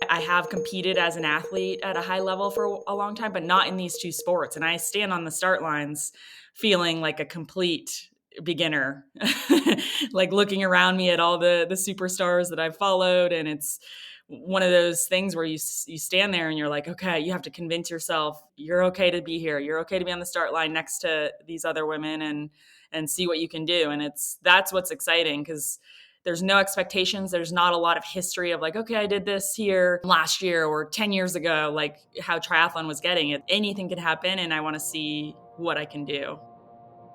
I have competed as an athlete at a high level for a long time, but not in these two sports. And I stand on the start lines feeling like a complete beginner, like looking around me at all the superstars that I've followed. And it's one of those things where you stand there and you're like, okay, you have to convince yourself you're okay to be here. You're okay to be on the start line next to these other women and see what you can do. And that's what's exciting, because there's no expectations. There's not a lot of history of like, okay, I did this here last year or 10 years ago, like how triathlon was getting it. Anything could happen, and I want to see what I can do.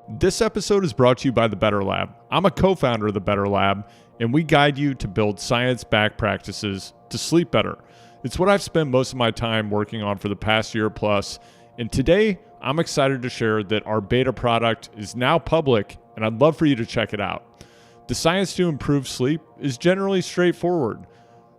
This episode is brought to you by the Better Lab. I'm a co-founder of the Better Lab, and we guide you to build science-backed practices to sleep better. It's what I've spent most of my time working on for the past year plus, and today I'm excited to share that our beta product is now public, and I'd love for you to check it out. The science to improve sleep is generally straightforward.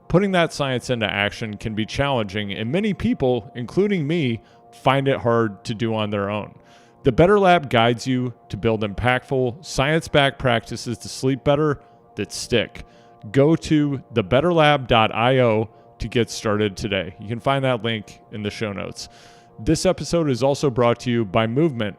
Putting that science into action can be challenging, and many people, including me, find it hard to do on their own. The Better Lab guides you to build impactful, science-backed practices to sleep better that stick. Go to thebetterlab.io to get started today. You can find that link in the show notes. This episode is also brought to you by Movement.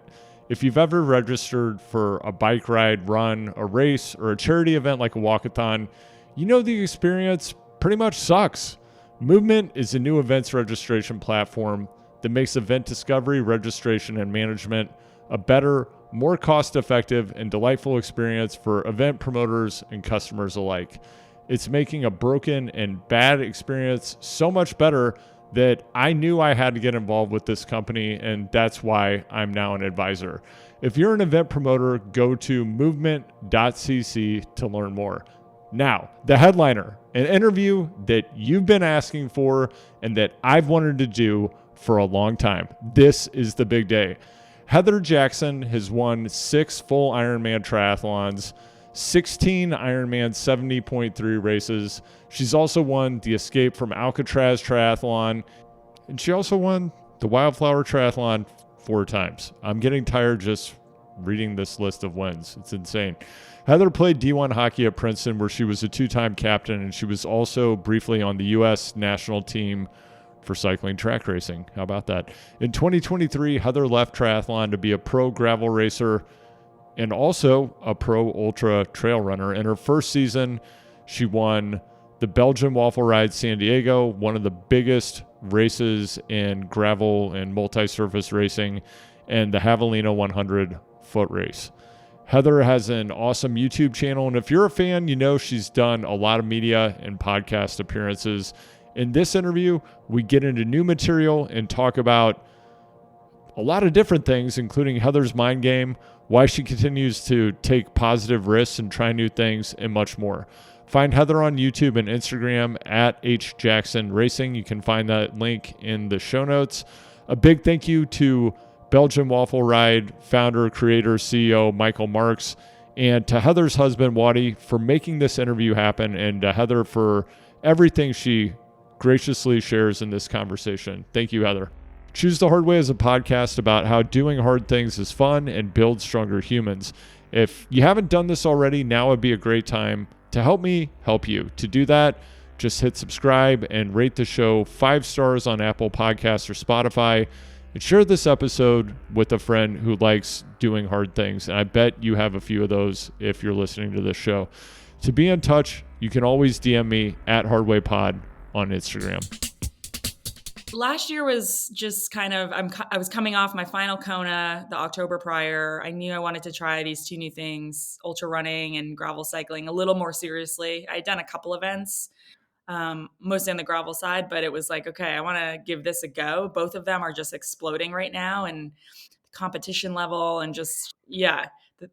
If you've ever registered for a bike ride, run, a race, or a charity event like a walkathon, you know the experience pretty much sucks. Movement is a new events registration platform that makes event discovery, registration, and management a better, more cost-effective, and delightful experience for event promoters and customers alike. It's making a broken and bad experience so much better that I knew I had to get involved with this company, and that's why I'm now an advisor. If you're an event promoter, go to movement.cc to learn more. Now, the headliner, an interview that you've been asking for and that I've wanted to do for a long time. This is the big day. Heather Jackson has won 6 full Ironman triathlons, 16 Ironman 70.3 races. She's also won the Escape from Alcatraz triathlon, and she also won the Wildflower triathlon 4 times. I'm getting tired just reading this list of wins. It's insane. Heather played D1 hockey at Princeton, where she was a 2-time captain, and she was also briefly on the U.S. national team for cycling track racing. How about that? In 2023, Heather left triathlon to be a pro gravel racer and also a pro ultra trail runner. In her first season, she won the Belgian Waffle Ride San Diego, one of the biggest races in gravel and multi-surface racing, and the Javelina 100 foot race. Heather has an awesome YouTube channel, and if you're a fan, you know she's done a lot of media and podcast appearances. In this interview, we get into new material and talk about a lot of different things, including Heather's mind game, why she continues to take positive risks and try new things, and much more. Find Heather on YouTube and Instagram at @HJacksonRacing. You can find that link in the show notes. A big thank you to Belgian Waffle Ride founder, creator, CEO Michael Marks, and to Heather's husband, Waddy, for making this interview happen, and to Heather for everything she graciously shares in this conversation. Thank you, Heather. Choose the Hard Way is a podcast about how doing hard things is fun and builds stronger humans. If you haven't done this already, now would be a great time to help me help you. To do that, just hit subscribe and rate the show 5 stars on Apple Podcasts or Spotify, and share this episode with a friend who likes doing hard things. And I bet you have a few of those if you're listening to this show. To be in touch, you can always DM me at HardwayPod on Instagram. Last year was just kind of, I was coming off my final Kona the October prior. I knew I wanted to try these 2 new things, ultra running and gravel cycling, a little more seriously. I had done a couple events, mostly on the gravel side, but it was like, okay, I want to give this a go. Both of them are just exploding right now, and competition level and just,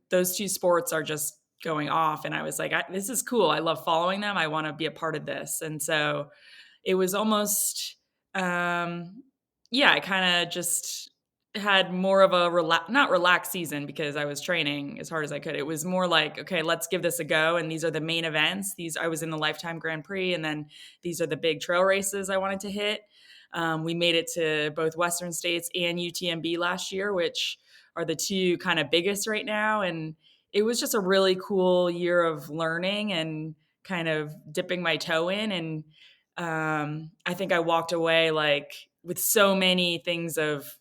those 2 sports are just going off. And I was like, this is cool. I love following them. I want to be a part of this. And so it was almost, I kind of just had more of a not relaxed season because I was training as hard as I could. It was more like, okay, let's give this a go. And these are the main events. I was in the Lifetime Grand Prix, and then these are the big trail races I wanted to hit. We made it to both Western States and UTMB last year, which are the 2 kind of biggest right now. And it was just a really cool year of learning and kind of dipping my toe in. And I think I walked away like with so many things of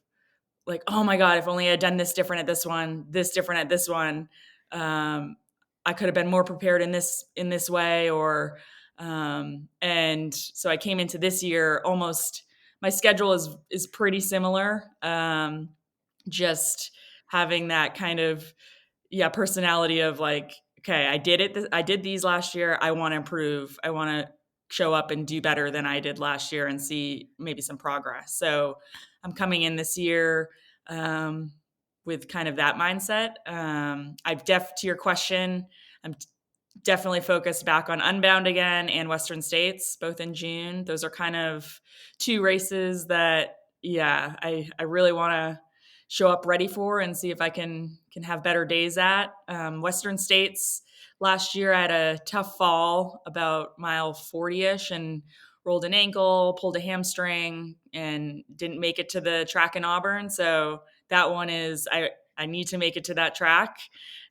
like, oh my God, if only I had done this different at this one, this different at this one. Um, I could have been more prepared in this way, or and so I came into this year almost. My schedule is pretty similar. Just having that kind of personality of like, okay, I did it. I did these last year. I want to improve. I want to show up and do better than I did last year and see maybe some progress. So I'm coming in this year um, with kind of that mindset. To your question, I'm definitely focused back on Unbound again and Western States, both in June. Those are kind of two races that, I really want to show up ready for and see if I can have better days at. Western States last year, I had a tough fall about mile 40ish and rolled an ankle, pulled a hamstring, and didn't make it to the track in Auburn. So that one is I need to make it to that track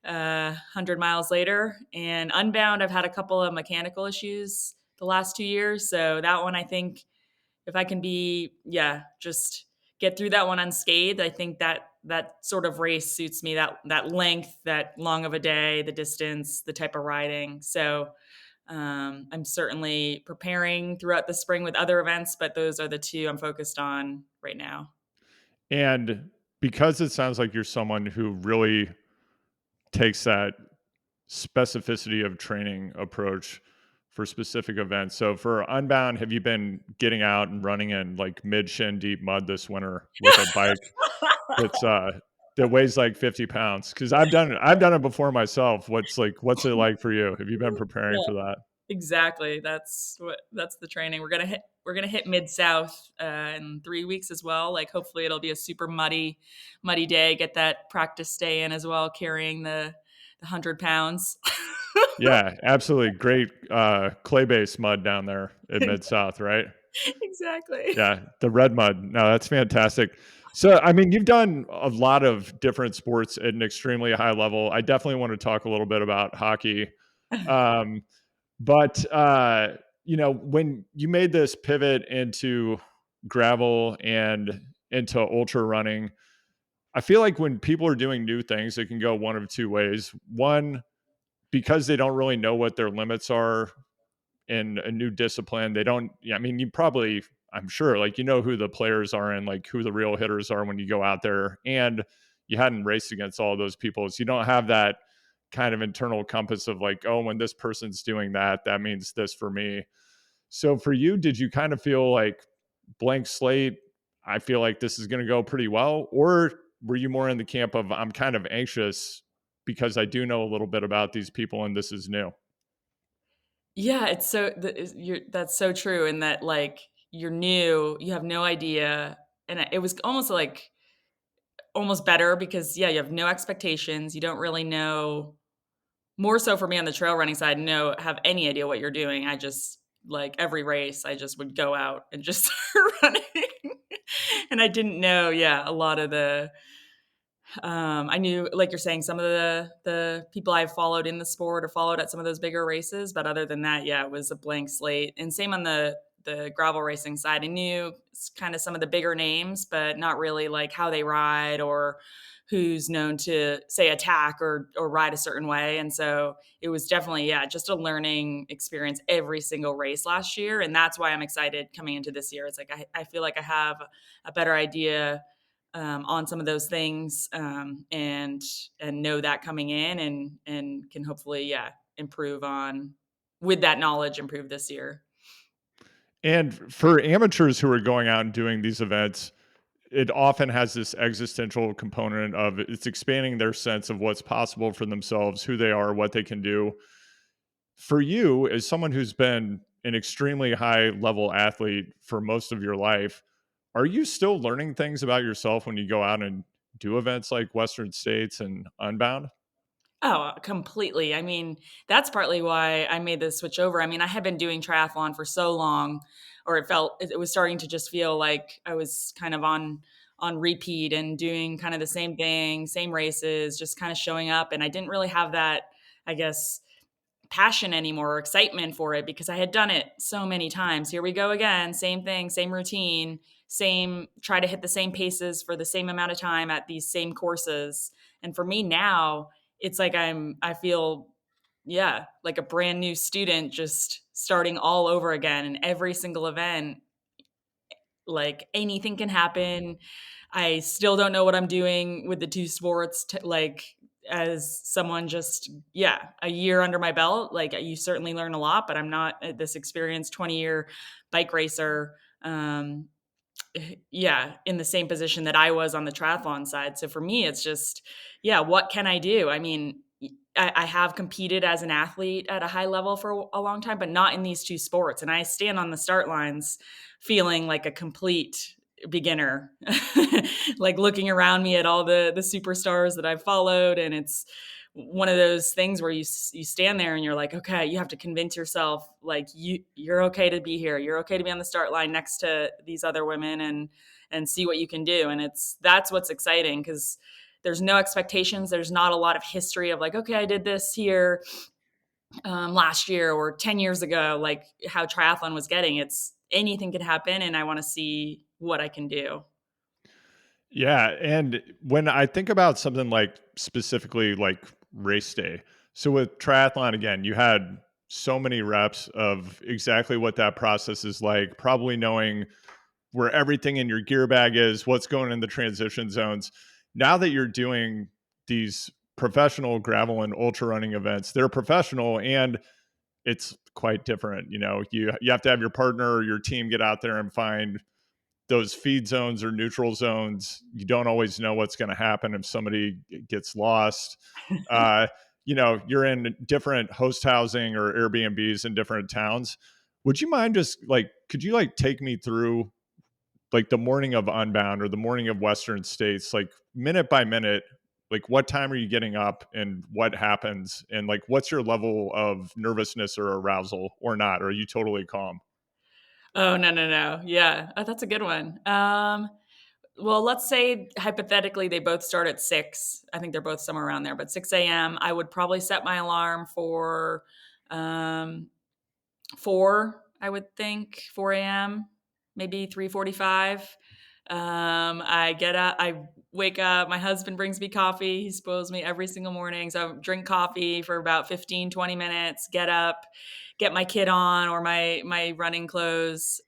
100 miles later. And Unbound, I've had a couple of mechanical issues the last 2 years. So that one, I think if I can just get through that one unscathed, I think that sort of race suits me, that length, that long of a day, the distance, the type of riding. So I'm certainly preparing throughout the spring with other events, but those are the two I'm focused on right now. And because it sounds like you're someone who really takes that specificity of training approach for specific events. So for Unbound, have you been getting out and running in like mid shin deep mud this winter with a bike that's that weighs like 50 pounds? Because I've done it before myself. What's it like for you? Have you been preparing for that? Exactly. That's the training. We're gonna hit Mid South in 3 weeks as well. Like hopefully it'll be a super muddy day. Get that practice day in as well, carrying the 100 pounds. Yeah, absolutely. Great clay based mud down there at Mid South, right? Exactly. Yeah, the red mud. No, that's fantastic. So, I mean, you've done a lot of different sports at an extremely high level. I definitely want to talk a little bit about hockey. Um, but when you made this pivot into gravel and into ultra running, I feel like when people are doing new things, it can go one of two ways. One, because they don't really know what their limits are in a new discipline. They don't, yeah, I mean, you probably, I'm sure, like, you know who the players are and like who the real hitters are when you go out there. And you hadn't raced against all those people. So you don't have that kind of internal compass of like, oh, when this person's doing that, that means this for me. So for you, did you kind of feel like blank slate? I feel like this is going to go pretty well. Or were you more in the camp of I'm kind of anxious because I do know a little bit about these people and this is new? Yeah, that's so true in that like you're new, you have no idea, and it was almost like almost better because you have no expectations. You don't really know. More so for me on the trail running side, no have any idea what you're doing. I just like every race, I just would go out and just start running. And I didn't know, a lot of the I knew, like you're saying, some of the people I've followed in the sport or followed at some of those bigger races, but other than that, it was a blank slate. And same on the gravel racing side. I knew kind of some of the bigger names, but not really like how they ride or who's known to say attack or ride a certain way. And so it was definitely just a learning experience every single race last year, and that's why I'm excited coming into this year. It's like I feel like I have a better idea on some of those things, and know that coming in, and can hopefully improve on with that knowledge, improve this year. And for amateurs who are going out and doing these events, it often has this existential component of it's expanding their sense of what's possible for themselves, who they are, what they can do. For you, as someone who's been an extremely high level athlete for most of your life, are you still learning things about yourself when you go out and do events like Western States and Unbound? Oh, completely. I mean, that's partly why I made the switch over. I mean, I had been doing triathlon for so long, or it was starting to just feel like I was kind of on repeat and doing kind of the same thing, same races, just kind of showing up, and I didn't really have that, I guess, passion anymore or excitement for it because I had done it so many times. Here we go again, same thing, same routine, same try to hit the same paces for the same amount of time at these same courses. And for me now, it's like I feel yeah, like a brand new student just starting all over again and every single event like anything can happen. I still don't know what I'm doing with the two sports like as someone just yeah, a year under my belt, like you certainly learn a lot, but I'm not this experienced 20-year bike racer yeah, in the same position that I was on the triathlon side. So for me, it's just, yeah, what can I do? I mean, I have competed as an athlete at a high level for a long time, but not in these two sports. And I stand on the start lines feeling like a complete beginner, like looking around me at all the superstars that I've followed, and it's one of those things where you stand there and you're like, okay, you have to convince yourself like you're okay to be here. You're okay to be on the start line next to these other women and see what you can do. And that's what's exciting because there's no expectations. There's not a lot of history of like, okay, I did this here last year or 10 years ago, like how triathlon was getting. It's anything could happen, and I want to see what I can do. Yeah, and when I think about something like specifically like race day, so with triathlon again, you had so many reps of exactly what that process is like, probably knowing where everything in your gear bag is, what's going in the transition zones. Now that you're doing these professional gravel and ultra running events, they're professional and it's quite different. You have to have your partner or your team get out there and find those feed zones or neutral zones. You don't always know what's going to happen if somebody gets lost. Uh, you're in different host housing or Airbnbs in different towns. Would you mind just like, could you like take me through like the morning of Unbound or the morning of Western States, like minute by minute, like what time are you getting up and what happens? And like, what's your level of nervousness or arousal or not? Or are you totally calm? Oh, no, no, no. Yeah. Oh, that's a good one. Well, let's say hypothetically they both start at 6. I think they're both somewhere around there, but 6 a.m. I would probably set my alarm for um, 4, I would think, 4 a.m., maybe 3:45. I get up, I wake up, my husband brings me coffee. He spoils me every single morning. So I drink coffee for about 15, 20 minutes, get up, get my kid on or my running clothes.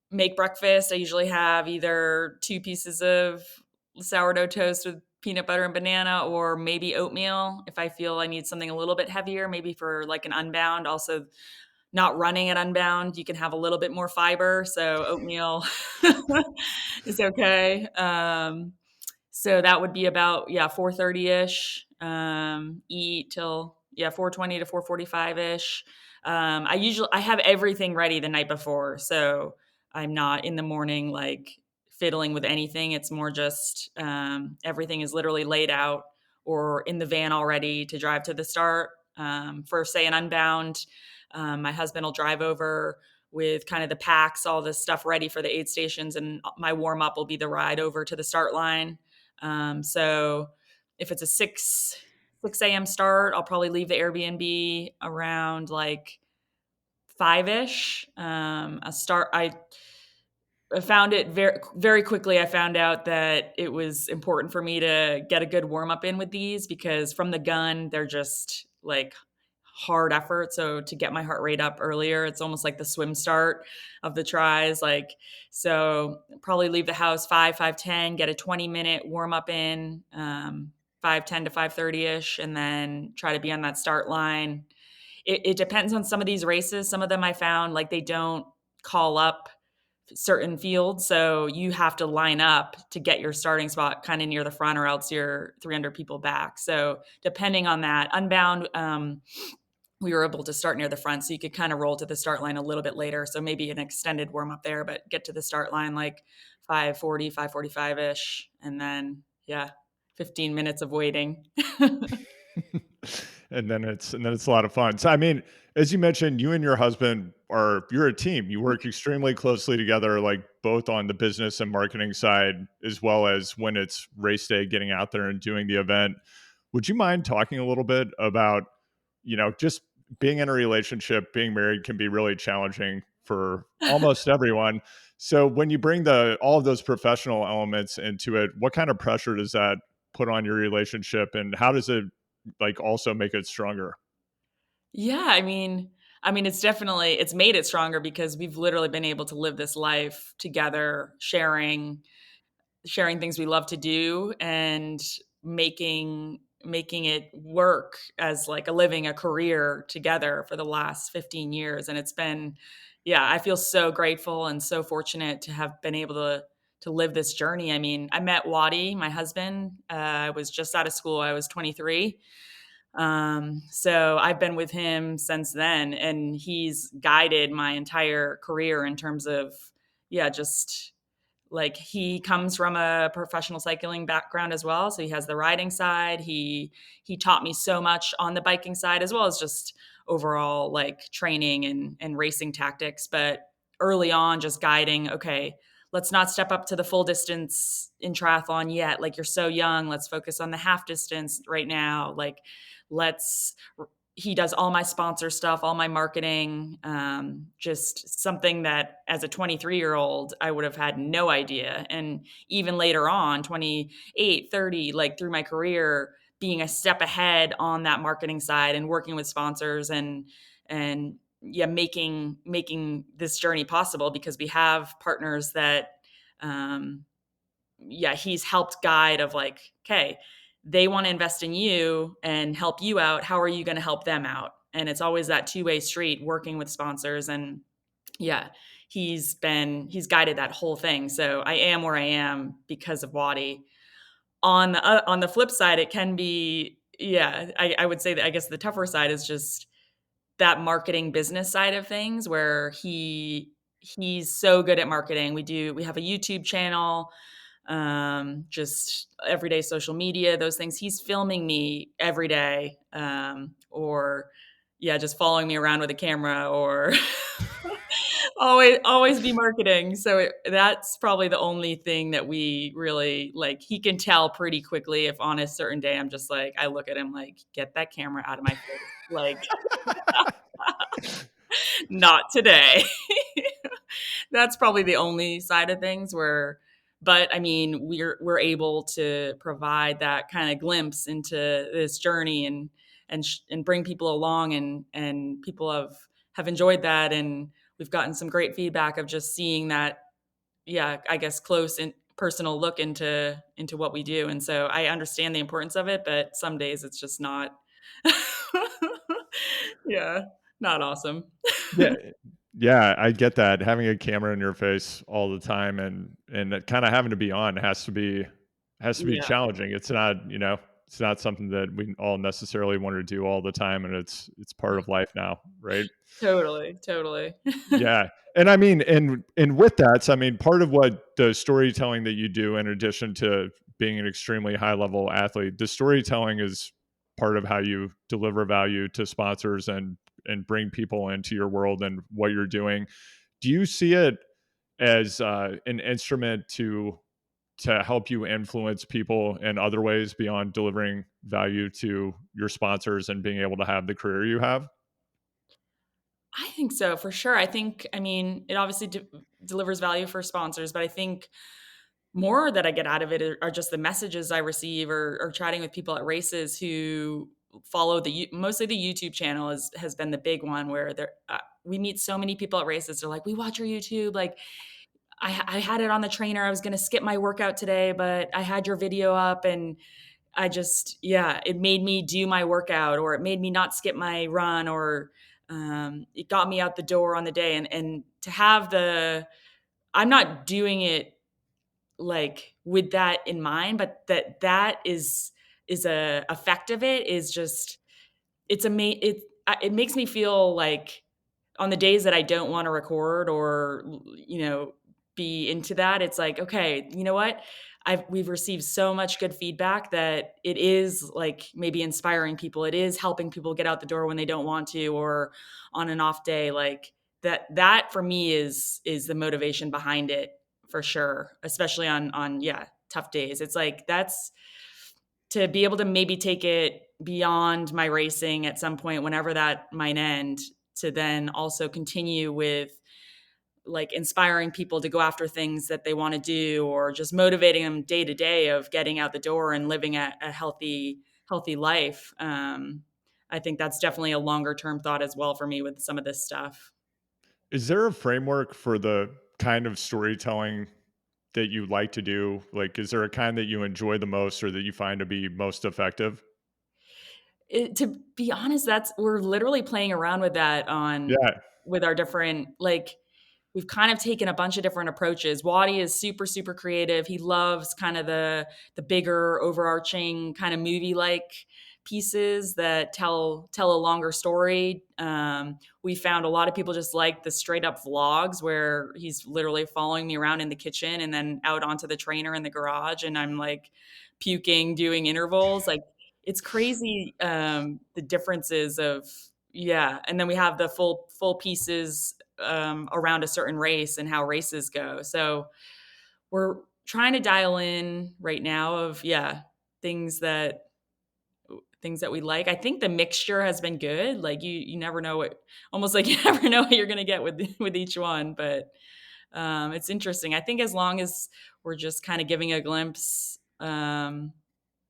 Make breakfast. I usually have either 2 pieces of sourdough toast with peanut butter and banana or maybe oatmeal if I feel I need something a little bit heavier, maybe for like an Unbound. Also, not running at Unbound, you can have a little bit more fiber, so oatmeal is okay. So that would be about yeah 4:30ish. Eat till yeah 4:20 to 4:45ish. I have everything ready the night before, so I'm not in the morning like fiddling with anything. It's more just everything is literally laid out or in the van already to drive to the start. For say an Unbound, my husband will drive over with kind of the packs, all the stuff ready for the aid stations, and my warm up will be the ride over to the start line. So if it's a 6 a.m. start, I'll probably leave the Airbnb around like 5ish. I found it very very quickly. I found out that it was important for me to get a good warm up in with these because from the gun, they're just like hard effort. So to get my heart rate up earlier, it's almost like the swim start of the tries. Like so, probably leave the house 5:10, get a 20-minute warm up in 5:10 to 5:30ish, and then try to be on that start line. It depends on some of these races. Some of them I found like they don't call up certain fields. So you have to line up to get your starting spot kind of near the front, or else you're 300 people back. So depending on that, Unbound, we were able to start near the front, so you could kind of roll to the start line a little bit later. So maybe an extended warm up there, but get to the start line like 5:40, 5:45ish, and then yeah, 15 minutes of waiting. and then it's a lot of fun. So I mean, as you mentioned, you and your husband you're a team. You work extremely closely together, like both on the business and marketing side, as well as when it's race day, getting out there and doing the event. Would you mind talking a little bit about just being in a relationship, being married can be really challenging for almost everyone. So when you bring all of those professional elements into it, what kind of pressure does that put on your relationship, and how does it like also make it stronger? Yeah, I mean, it's made it stronger because we've literally been able to live this life together, sharing things we love to do and making it work as like a living a career together for the last 15 years. And it's been, yeah, I feel so grateful and so fortunate to have been able to live this journey. I mean, I met Wadi, my husband. I was just out of school. I was 23. So I've been with him since then, and he's guided my entire career in terms of, yeah, just like he comes from a professional cycling background as well, so he has the riding side. He taught me so much on the biking side as well as just overall like training and racing tactics. But early on, just guiding, okay, let's not step up to the full distance in triathlon yet. Like, you're so young. Let's focus on the half distance right now. Like, let's he does all my sponsor stuff, all my marketing, just something that as a 23-year-old, I would have had no idea. And even later on, 28, 30, like through my career, being a step ahead on that marketing side and working with sponsors and yeah, making this journey possible because we have partners that um, yeah, he's helped guide of like, okay, they want to invest in you and help you out. How are you going to help them out? And it's always that two-way street working with sponsors. And yeah, he's guided that whole thing. So I am where I am because of Wadi. On the flip side, it can be, yeah, I would say that I guess the tougher side is just that marketing business side of things where he's so good at marketing. We have a YouTube channel, just everyday social media, those things. He's filming me every day, or yeah, just following me around with a camera, or always be marketing. So that's probably the only thing that we really like. He can tell pretty quickly if on a certain day I'm just like, I look at him like, get that camera out of my face, like not today. That's probably the only side of things where, but I mean, we're able to provide that kind of glimpse into this journey and bring people along, and people have enjoyed that, and we've gotten some great feedback of just seeing that, yeah, I guess close and personal look into what we do. And so I understand the importance of it, but some days it's just not yeah, not awesome. Yeah. Yeah, I get that. Having a camera in your face all the time and kind of having to be on has to be Yeah, challenging. It's not something that we all necessarily want to do all the time, and it's part of life now, right? totally. Yeah. And I mean, and with that, so I mean, part of what the storytelling that you do, in addition to being an extremely high level athlete, the storytelling is part of how you deliver value to sponsors and bring people into your world and what you're doing. Do you see it as an instrument to help you influence people in other ways beyond delivering value to your sponsors and being able to have the career you have? I think so, for sure. I mean, it obviously delivers value for sponsors, but I think more that I get out of it are just the messages I receive, or chatting with people at races who follow mostly the YouTube channel has been the big one where we meet so many people at races. They're like, we watch your YouTube. Like, I had it on the trainer. I was going to skip my workout today, but I had your video up, and I just, yeah, it made me do my workout, or it made me not skip my run, or it got me out the door on the day. And to have I'm not doing it like with that in mind, but that is a effect of it is just, it makes me feel like on the days that I don't want to record or, be into that, it's like, okay, you know what? We've received so much good feedback that it is like maybe inspiring people. It is helping people get out the door when they don't want to, or on an off day. Like that for me is the motivation behind it for sure, especially on yeah, tough days. It's like to be able to maybe take it beyond my racing at some point, whenever that might end, to then also continue with like inspiring people to go after things that they want to do, or just motivating them day to day of getting out the door and living a healthy life. I think that's definitely a longer term thought as well for me with some of this stuff. Is there a framework for the kind of storytelling that you like to do? Like, is there a kind that you enjoy the most or that you find to be most effective? To be honest, that's we're literally playing around with that on Yeah. with our different like we've kind of taken a bunch of different approaches. Waddy is super, super creative. He loves kind of the bigger, overarching kind of movie like pieces that tell a longer story. We found a lot of people just like the straight up vlogs where he's literally following me around in the kitchen and then out onto the trainer in the garage, and I'm like puking, doing intervals. Like it's crazy the differences of yeah, and then we have the full pieces around a certain race and how races go. So we're trying to dial in right now of yeah things that things that we like. I think the mixture has been good. Like you never know what almost like you never know what you're gonna get with each one, but it's interesting. I think as long as we're just kind of giving a glimpse on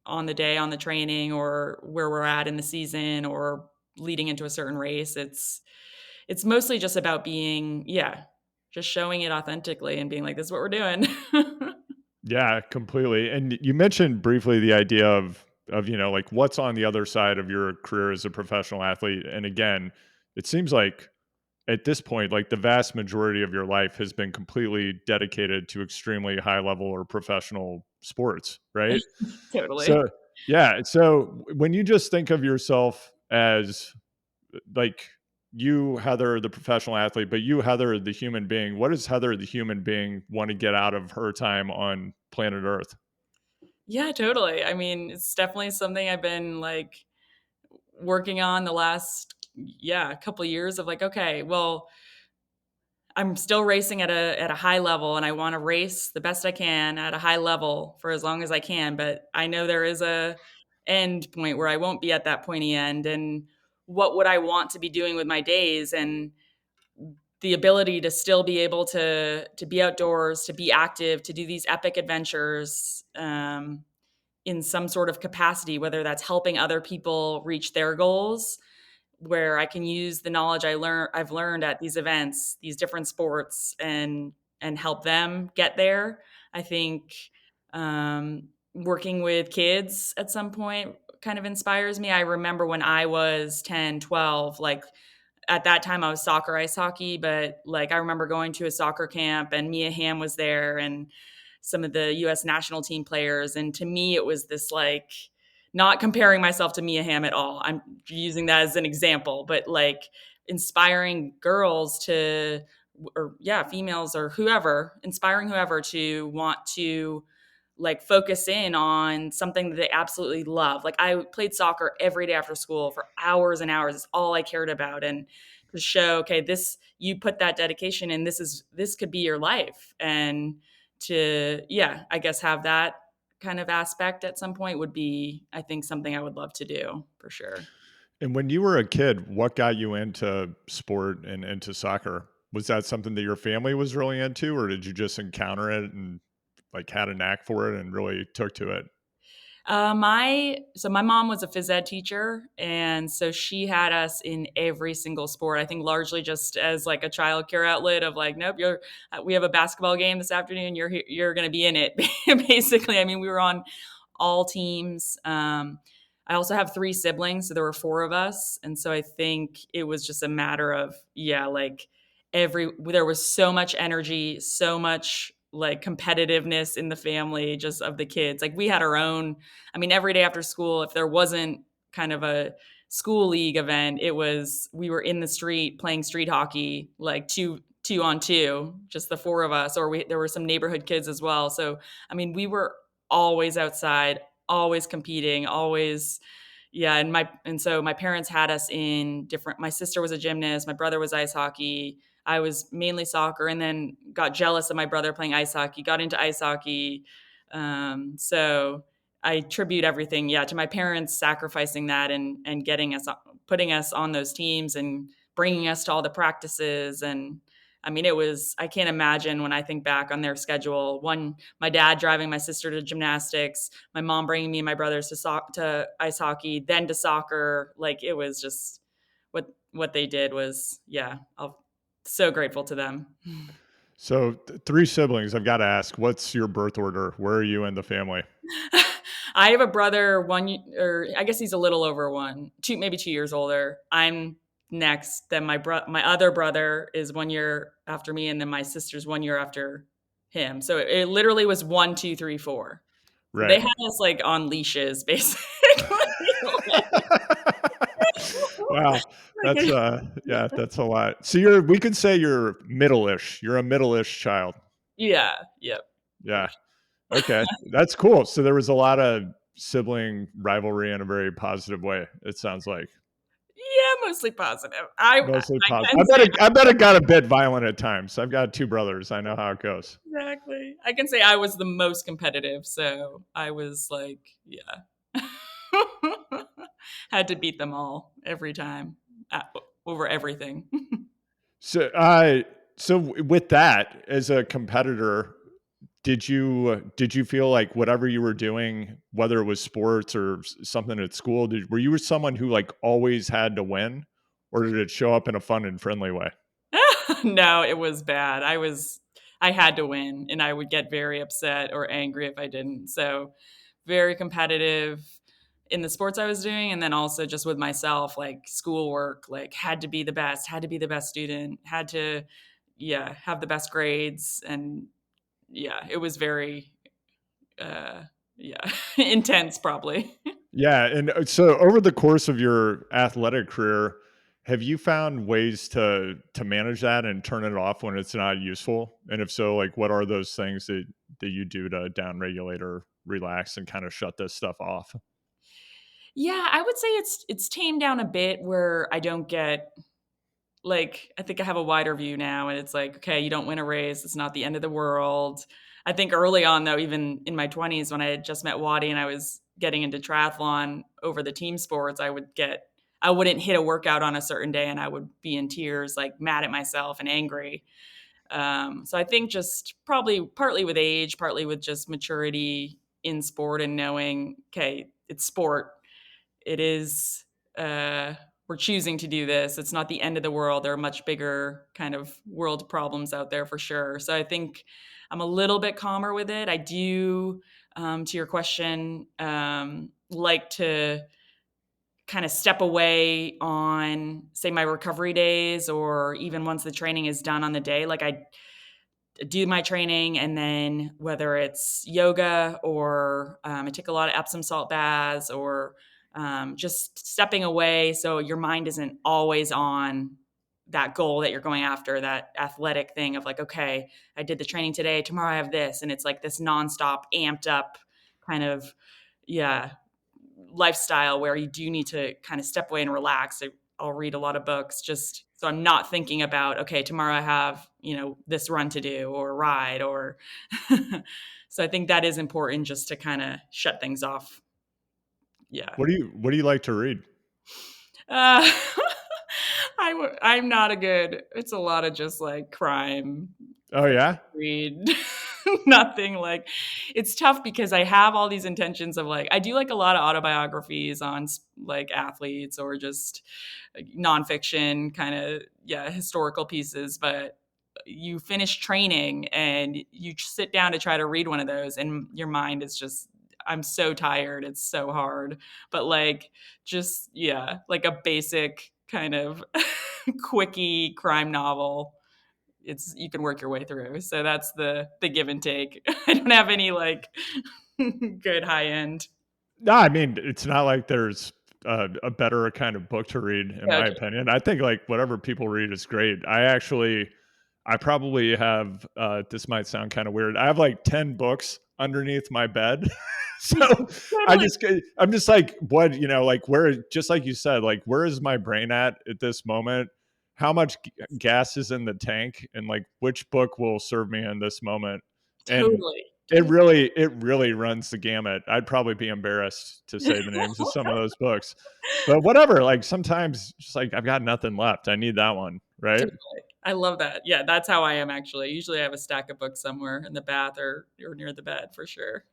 the day, on the training, or where we're at in the season, or leading into a certain race, it's mostly just about being yeah, just showing it authentically and being like, "This is what we're doing." Yeah, completely. And you mentioned briefly the idea of, like what's on the other side of your career as a professional athlete. And again, it seems like at this point, like the vast majority of your life has been completely dedicated to extremely high level or professional sports, right? Totally. So, yeah. So when you just think of yourself as like you, Heather, the professional athlete, but you, Heather, the human being, what does Heather, the human being, want to get out of her time on planet Earth? Yeah, totally. I mean, it's definitely something I've been, like, working on the last yeah, couple years of like, "Okay, well, I'm still racing at a high level, and I wanna race the best I can at a high level for as long as I can, but I know there is a end point where I won't be at that pointy end, and what would I want to be doing with my days?" And the ability to still be able to be outdoors, to be active, to do these epic adventures, in some sort of capacity, whether that's helping other people reach their goals, where I can use the knowledge I've learned at these events, these different sports, and help them get there. I think working with kids at some point kind of inspires me. I remember when I was 10, 12, like at that time I was soccer, ice hockey, but like I remember going to a soccer camp and Mia Hamm was there and some of the US national team players. And to me, it was this like, not comparing myself to Mia Hamm at all. I'm using that as an example, but like inspiring girls to, or yeah, females or whoever, inspiring whoever to want to like focus in on something that they absolutely love. Like I played soccer every day after school for hours and hours. It's all I cared about. And to show, okay, this you put that dedication in, this could be your life. And to yeah, I guess have that kind of aspect at some point would be, I think, something I would love to do for sure. And when you were a kid, what got you into sport and into soccer? Was that something that your family was really into, or did you just encounter it and like had a knack for it and really took to it? My mom was a phys ed teacher, and so she had us in every single sport. I think largely just as like a childcare outlet of like, nope, we have a basketball game this afternoon. You're going to be in it, basically. I mean, we were on all teams. I also have three siblings, so there were four of us, and so I think it was just a matter of yeah, like there was so much energy, so much like competitiveness in the family, just of the kids. Like we had our own. I mean, every day after school, if there wasn't kind of a school league event, it was we were in the street playing street hockey, like two on two, just the four of us, or there were some neighborhood kids as well. So I mean, we were always outside, always competing, always yeah, and so my parents had us in different my sister was a gymnast, my brother was ice hockey, I was mainly soccer, and then got jealous of my brother playing ice hockey, got into ice hockey. So I attribute everything, yeah, to my parents sacrificing that and getting us, putting us on those teams and bringing us to all the practices. And I mean, it was, I can't imagine when I think back on their schedule. One, my dad driving my sister to gymnastics, my mom bringing me and my brothers to ice hockey, then to soccer. Like it was just what they did was, yeah, I'm so grateful to them. So, three siblings. I've got to ask, what's your birth order? Where are you in the family? I have a brother, or I guess he's a little over maybe 2 years older. I'm next. Then my other brother is 1 year after me, and then my sister's 1 year after him. So it literally was one, two, three, four. So they Right. had us like on leashes, basically. Wow. That's Like, yeah, that's a lot. So we could say you're middle-ish. You're a middle-ish child. yeah, yep, for Yeah. sure. Okay. That's cool. So there was a lot of sibling rivalry in a very positive way, it sounds like. Yeah, mostly positive. Mostly I positive. can say I bet it got a bit violent at times. I've got two brothers. I know how it goes. exactly. I can say I was the most competitive, so I was like, yeah. Had to beat them all every time, uh, over everything. So so with that as a competitor, did you feel like whatever you were doing, whether it was sports or something at school, were you someone who like always had to win, or did it show up in a fun and friendly way? No, it was bad. I had to win, and I would get very upset or angry if I didn't. So, very competitive in the sports I was doing, and then also just with myself, like schoolwork, like had to be the best, had to be the best student, had to, yeah, have the best grades, and yeah, it was very, uh, yeah, intense, probably. Yeah, and so over the course of your athletic career, have you found ways to manage that and turn it off when it's not useful? And if so, like what are those things that you do to downregulate or relax and kind of shut this stuff off? Yeah, I would say it's tamed down a bit where I don't get like I think I have a wider view now and it's like, okay, you don't win a race, it's not the end of the world. I think early on though, even in my 20s when I had just met Wadi and I was getting into triathlon over the team sports, I wouldn't hit a workout on a certain day and I would be in tears, like mad at myself and angry. So I think just probably partly with age, partly with just maturity in sport and knowing, okay, it's sport. It is, we're choosing to do this. It's not the end of the world. There are much bigger kind of world problems out there for sure. So I think I'm a little bit calmer with it. I do, to your question, like to kind of step away on, say, my recovery days, or even once the training is done on the day. Like I do my training and then whether it's yoga or I take a lot of Epsom salt baths or just stepping away so your mind isn't always on that goal that you're going after, that athletic thing of like, okay, I did the training today, tomorrow I have this. And it's like this nonstop amped up kind of, yeah, lifestyle where you do need to kind of step away and relax. I'll read a lot of books just so I'm not thinking about, okay, tomorrow I have, this run to do or ride or so I think that is important just to kind of shut things off. Yeah. What do you like to read? Uh, I'm not a good, it's a lot of just like crime Oh yeah? read. Nothing like it's tough because I have all these intentions of like I do like a lot of autobiographies on like athletes or just like, nonfiction kind of yeah historical pieces. But you finish training and you sit down to try to read one of those, and your mind is just I'm so tired. It's so hard. But like just yeah, like a basic kind of quickie crime novel it's you can work your way through. So that's the give and take. I don't have any like good high end. No, I mean, it's not like there's a better kind of book to read, in my Okay. opinion. I think like whatever people read is great. I probably have, this might sound kind of weird. I have like 10 books underneath my bed. So Totally. I'm just like, what, like where, just like you said, like, where is my brain at this moment? How much gas is in the tank and like which book will serve me in this moment? And Totally. it really runs the gamut. I'd probably be embarrassed to say the names of some of those books, but whatever. Like sometimes, just like I've got nothing left. I need that one, right? Totally. I love that. Yeah, that's how I am actually. Usually I have a stack of books somewhere in the bath or near the bed for sure.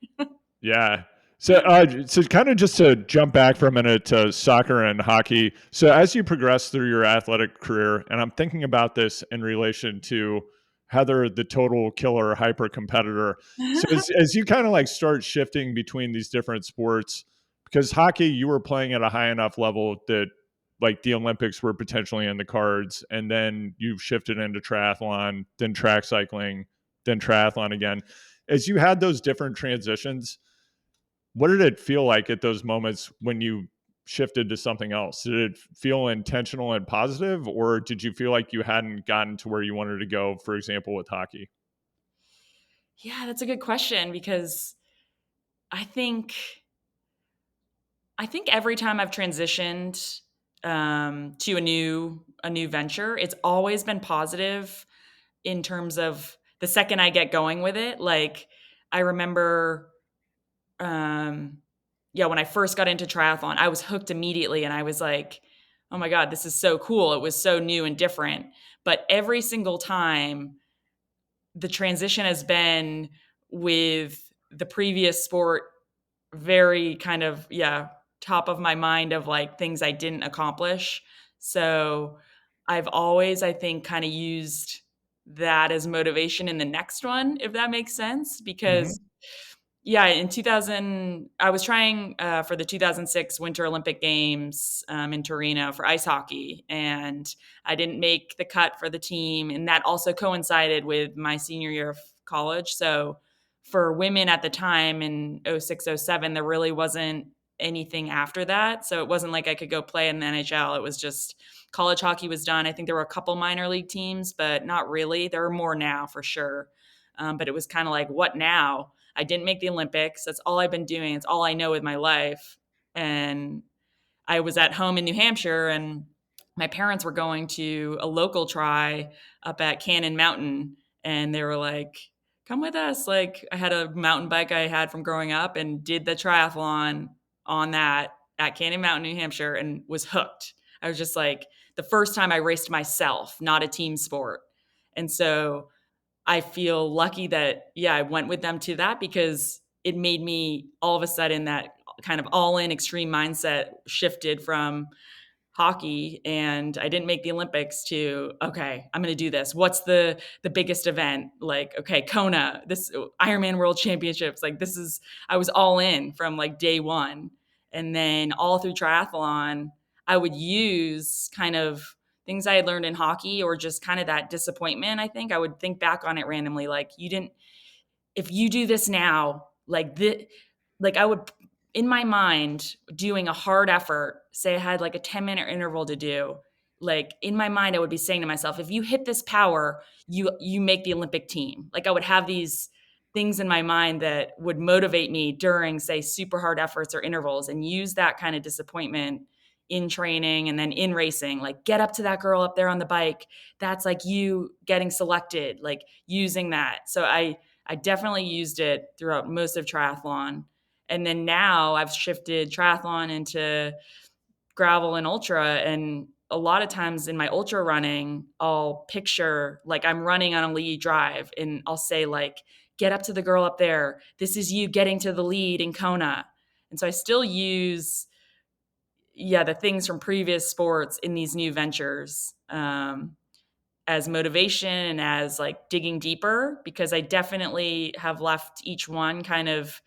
Yeah. So kind of just to jump back for a minute to soccer and hockey. So as you progress through your athletic career, and I'm thinking about this in relation to Heather, the total killer hyper competitor. So as you kind of like start shifting between these different sports, because hockey, you were playing at a high enough level that like the Olympics were potentially in the cards, and then you've shifted into triathlon, then track cycling, then triathlon again. As you had those different transitions, what did it feel like at those moments when you shifted to something else? Did it feel intentional and positive, or did you feel like you hadn't gotten to where you wanted to go, for example, with hockey? Yeah, that's a good question because I think I think every time I've transitioned to a new venture, it's always been positive in terms of the second I get going with it. Like I remember, um, yeah, when I first got into triathlon, I was hooked immediately, and I was like, "Oh my god, this is so cool!" It was so new and different. But every single time, the transition has been with the previous sport very kind of, yeah, top of my mind of like things I didn't accomplish. So I've always, I think, kind of used that as motivation in the next one, if that makes sense. Hmm. Because yeah, in 2000, I was trying for the 2006 Winter Olympic Games in Torino for ice hockey, and I didn't make the cut for the team. And that also coincided with my senior year of college. So for women at the time in 06, 07, there really wasn't anything after that. So it wasn't like I could go play in the NHL. It was just college hockey was done. I think there were a couple minor league teams, but not really. There are more now for sure. But it was kind of like, what now? I didn't make the Olympics. That's all I've been doing. It's all I know with my life. And I was at home in New Hampshire, and my parents were going to a local try up at Cannon Mountain, and they were like, "Come with us." Like I had a mountain bike I had from growing up and did the triathlon on that at Cannon Mountain, New Hampshire, and was hooked. I was just like the first time I raced myself, not a team sport. And so I feel lucky that, yeah, I went with them to that because it made me all of a sudden that kind of all in extreme mindset shifted from hockey, and I didn't make the Olympics to, okay, I'm going to do this. What's the biggest event? Like, okay, Kona, this Ironman World Championships, like this is I was all in from like day 1. And then all through triathlon, I would use kind of things I had learned in hockey or just kind of that disappointment. I think I would think back on it randomly like you didn't if you do this now, like I would in my mind doing a hard effort, say I had like a 10-minute interval to do, like in my mind I would be saying to myself, if you hit this power, you make the Olympic team. Like I would have these things in my mind that would motivate me during say super hard efforts or intervals and use that kind of disappointment in training and then in racing, like get up to that girl up there on the bike. That's like you getting selected, like using that. So I definitely used it throughout most of triathlon. And then now I've shifted triathlon into gravel and ultra. And a lot of times in my ultra running, I'll picture like I'm running on a lead drive and I'll say, like, get up to the girl up there. This is you getting to the lead in Kona. And so I still use, yeah, the things from previous sports in these new ventures. As motivation and as like digging deeper because I definitely have left each one kind of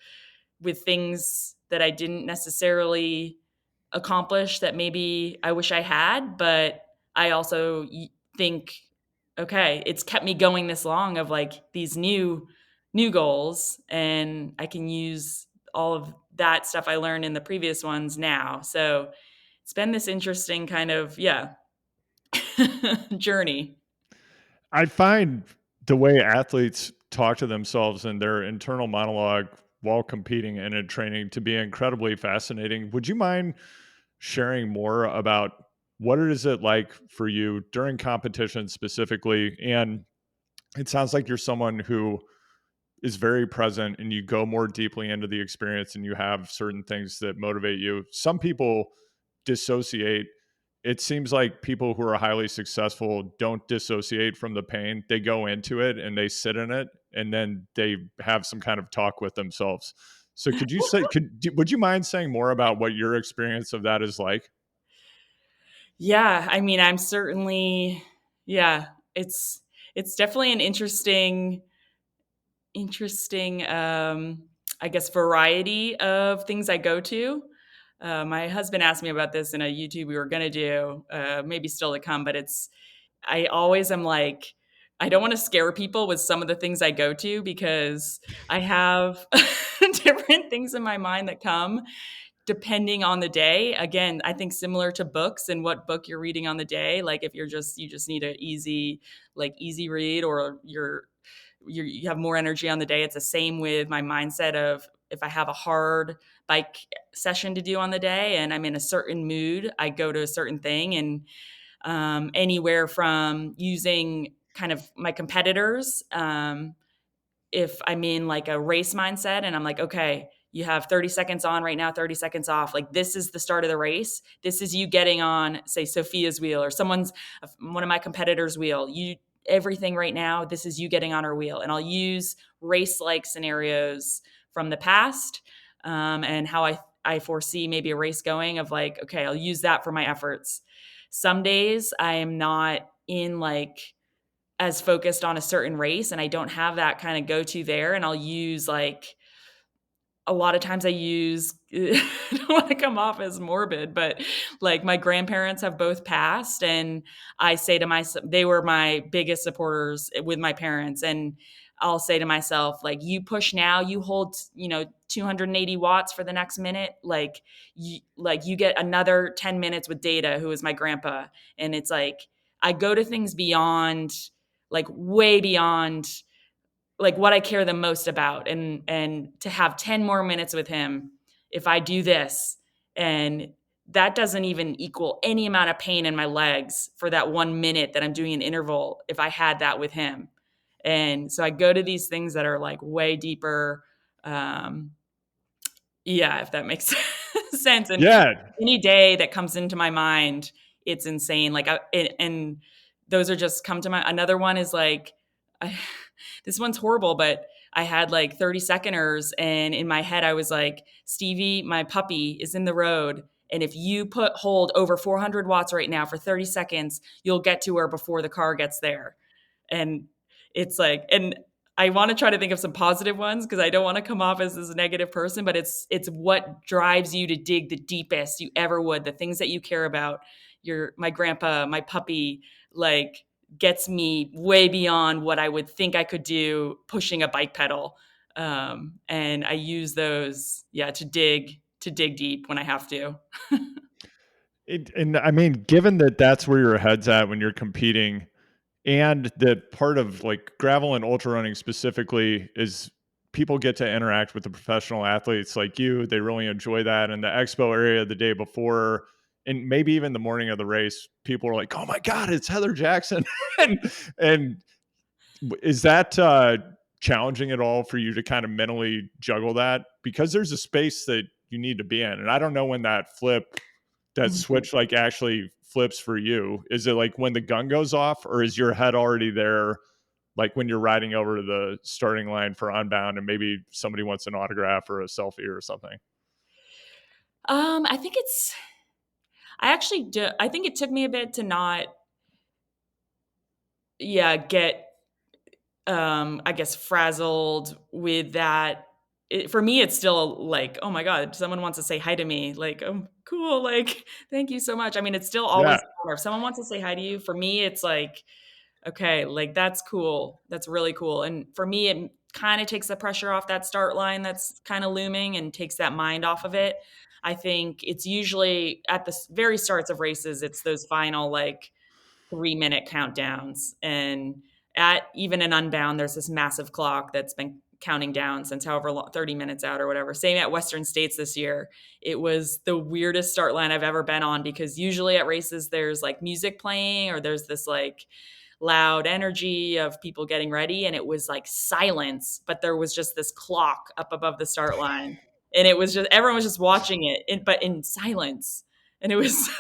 with things that I didn't necessarily accomplish that maybe I wish I had, but I also think okay, it's kept me going this long of like these new goals and I can use all of that stuff I learned in the previous ones now. So it's been this interesting kind of yeah journey. I find the way athletes talk to themselves and their internal monologue while competing and in training to be incredibly fascinating. Would you mind sharing more about what it is it like for you during competition specifically? And it sounds like you're someone who is very present and you go more deeply into the experience and you have certain things that motivate you. Some people dissociate. It seems like people who are highly successful don't dissociate from the pain. They go into it and they sit in it and then they have some kind of talk with themselves. So could you say would you mind saying more about what your experience of that is like? Yeah, I mean, I'm certainly yeah, it's it's definitely an interesting, I guess, variety of things I go to. My husband asked me about this in a YouTube we were gonna do, maybe still to come, but I always am like, I don't wanna scare people with some of the things I go to because I have different things in my mind that come depending on the day. Again, I think similar to books and what book you're reading on the day. Like if you just need a easy read, or you have more energy on the day. It's the same with my mindset of if I have a hard bike session to do on the day and I'm in a certain mood, I go to a certain thing. And anywhere from using kind of my competitors, if I'm in like a race mindset and I'm like, okay, you have 30 seconds on right now, 30 seconds off. Like this is the start of the race. This is you getting on, say, Sophia's wheel or one of my competitors' wheel. Everything right now, this is you getting on her wheel. And I'll use race-like scenarios from the past, and how I foresee maybe a race going of like, okay, I'll use that for my efforts. Some days I am not in like as focused on a certain race and I don't have that kind of go-to there, and I'll use like a lot of times I use I don't want to come off as morbid, but like my grandparents have both passed and I say to myself, they were my biggest supporters with my parents, and I'll say to myself like, you push now, you hold, 280 watts for the next minute, like you get another 10 minutes with Data, who is my grandpa. And it's like I go to things beyond, like way beyond like what I care the most about, and to have 10 more minutes with him if I do this, and that doesn't even equal any amount of pain in my legs for that 1 minute that I'm doing an interval if I had that with him. And so I go to these things that are like way deeper. um yeah, if that makes sense. And Yeah. any day that comes into my mind, it's insane. And those are just come to my. Another one is like, I, this one's horrible, but I had like 30 seconders, and in my head I was like, Stevie, my puppy, is in the road, and if you hold over 400 watts right now for 30 seconds, you'll get to her before the car gets there. And it's like, and I want to try to think of some positive ones because I don't want to come off as this negative person, but it's what drives you to dig the deepest you ever would, the things that you care about. My grandpa, my puppy, like gets me way beyond what I would think I could do pushing a bike pedal. And I use those, yeah, to dig deep when I have to. And I mean, given that that's where your head's at when you're competing, and that part of like gravel and ultra running specifically is people get to interact with the professional athletes like you. They really enjoy that. And the expo area the day before, and maybe even the morning of the race, people are like, "Oh my God, it's Heather Jackson!" and is that challenging at all for you to kind of mentally juggle that, because there's a space that you need to be in, and I don't know when that switch like actually flips for you. Is it like when the gun goes off, or is your head already there, like when you're riding over to the starting line for Unbound and maybe somebody wants an autograph or a selfie or something? I think I actually do. I think it took me a bit to not, yeah, get, I guess, frazzled with that. For me, it's still like, oh my God, someone wants to say hi to me. Like, oh, cool. Like, thank you so much. I mean, it's still always Yeah. an honor. If someone wants to say hi to you, for me, it's like, okay, like that's cool. That's really cool. And for me, it kind of takes the pressure off that start line that's kind of looming and takes that mind off of it. I think it's usually at the very starts of races, it's those final like 3-minute countdowns. And at even an Unbound, there's this massive clock that's been counting down since however long, 30 minutes out or whatever. Same at Western States this year. It was the weirdest start line I've ever been on because usually at races there's like music playing or there's this loud energy of people getting ready, and it was like silence, but there was just this clock up above the start line, and it was just everyone was just watching it, but in silence, and it was so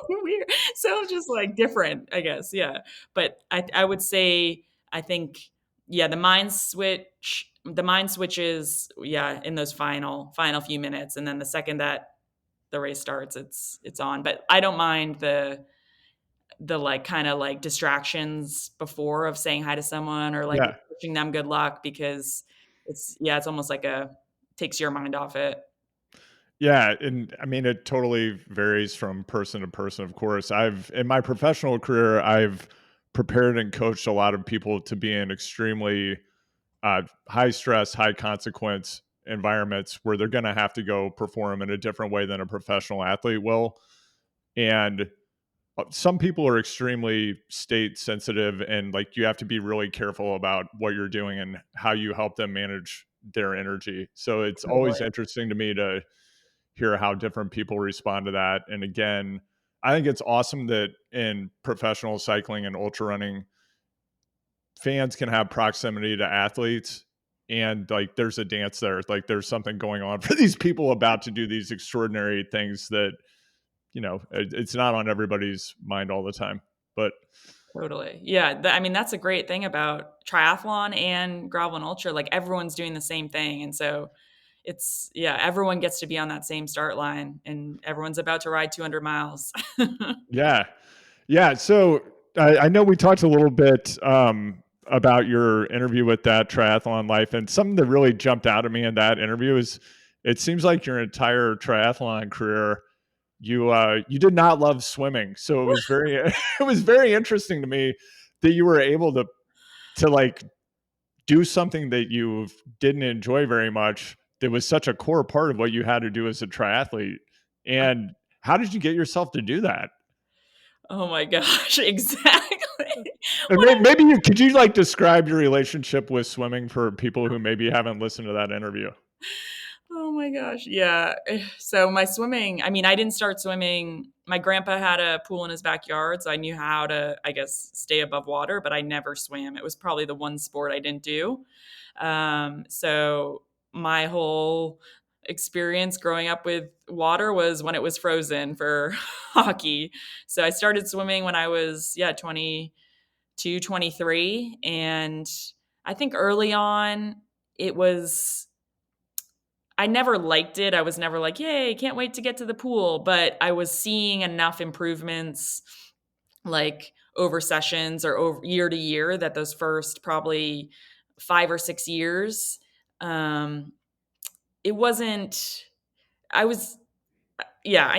weird, so just like different, I guess, yeah. But I would say I think yeah, the mind switches, yeah, in those final few minutes, and then the second that the race starts, it's on. But I don't mind the like kind of like distractions before of saying hi to someone or like Yeah. wishing them good luck, because it's almost like a takes your mind off it. Yeah, and I mean it totally varies from person to person, of course. I've in my professional career, I've prepared and coached a lot of people to be in extremely high stress, high consequence environments where they're going to have to go perform in a different way than a professional athlete will. And some people are extremely state sensitive, and like you have to be really careful about what you're doing and how you help them manage their energy. So it's always Totally. interesting to me to hear how different people respond to that. And again, I think it's awesome that in professional cycling and ultra running, fans can have proximity to athletes, and like there's a dance there, like there's something going on for these people about to do these extraordinary things that it's not on everybody's mind all the time. But Totally. Yeah. I mean, that's a great thing about triathlon and gravel and ultra. Like everyone's doing the same thing. And so yeah, everyone gets to be on that same start line and everyone's about to ride 200 miles. yeah, yeah. So I know we talked a little bit about your interview with that triathlon life, and something that really jumped out at me in that interview is it seems like your entire triathlon career you did not love swimming. So it was very it was very interesting to me that you were able to like do something that you didn't enjoy very much that was such a core part of what you had to do as a triathlete. And how did you get yourself to do that? Oh my gosh, exactly. And What maybe you could you like describe your relationship with swimming for people who maybe haven't listened to that interview? Oh my gosh. Yeah. So my swimming, I mean, I didn't start swimming. My grandpa had a pool in his backyard, so I knew how to, I guess, stay above water, but I never swam. It was probably the one sport I didn't do. So my whole experience growing up with water was when it was frozen for hockey. So I started swimming when I was, yeah, 22, 23. And I think early on, it was I never liked it. I was never like, "Yay, can't wait to get to the pool," but I was seeing enough improvements, like, over sessions or over year to year, that those first probably 5 or 6 years, um, it wasn't I was yeah,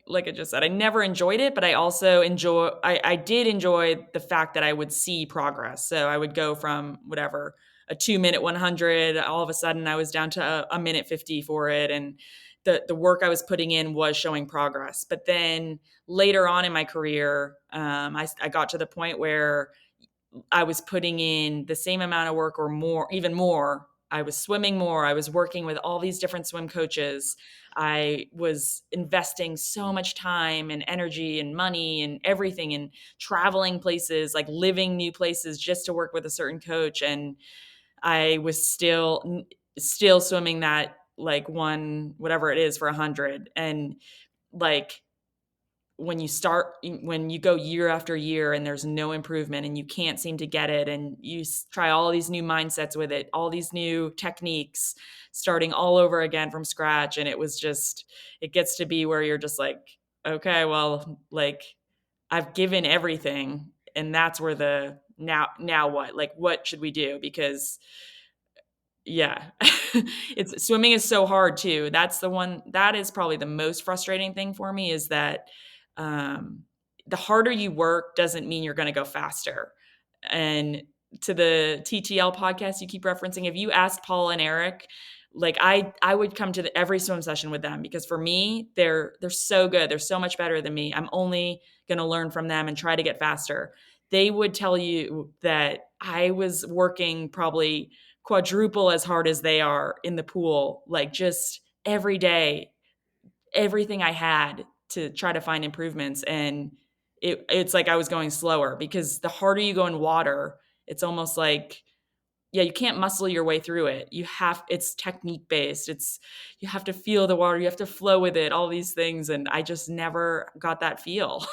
like I just said, I never enjoyed it, but I also I did enjoy the fact that I would see progress. So I would go from whatever, a 2-minute 100, all of a sudden I was down to a minute 50 for it, and the work I was putting in was showing progress. But then later on in my career, I got to the point where I was putting in the same amount of work or more, even more. I was swimming more. I was working with all these different swim coaches. I was investing so much time and energy and money and everything, and traveling places, like living new places just to work with a certain coach. And I was still swimming that like one, whatever it is, for 100. And like when you go year after year and there's no improvement and you can't seem to get it, and you try all these new mindsets with it, all these new techniques, starting all over again from scratch, and it gets to be where you're just like, okay, well, like, I've given everything, and that's where the now what, like, what should we do? Because yeah. It's swimming is so hard too. That is probably the most frustrating thing for me, is that, um, the harder you work doesn't mean you're gonna go faster. And to the TTL podcast you keep referencing, if you asked Paul and Eric, like, I would come to every swim session with them, because for me, they're so good. They're so much better than me. I'm only gonna learn from them and try to get faster. They would tell you that I was working probably quadruple as hard as they are in the pool, like, just every day, everything I had to try to find improvements. And it's like I was going slower because the harder you go in water, it's almost like, yeah, you can't muscle your way through it. It's technique based. You have to feel the water, you have to flow with it, all these things. And I just never got that feel.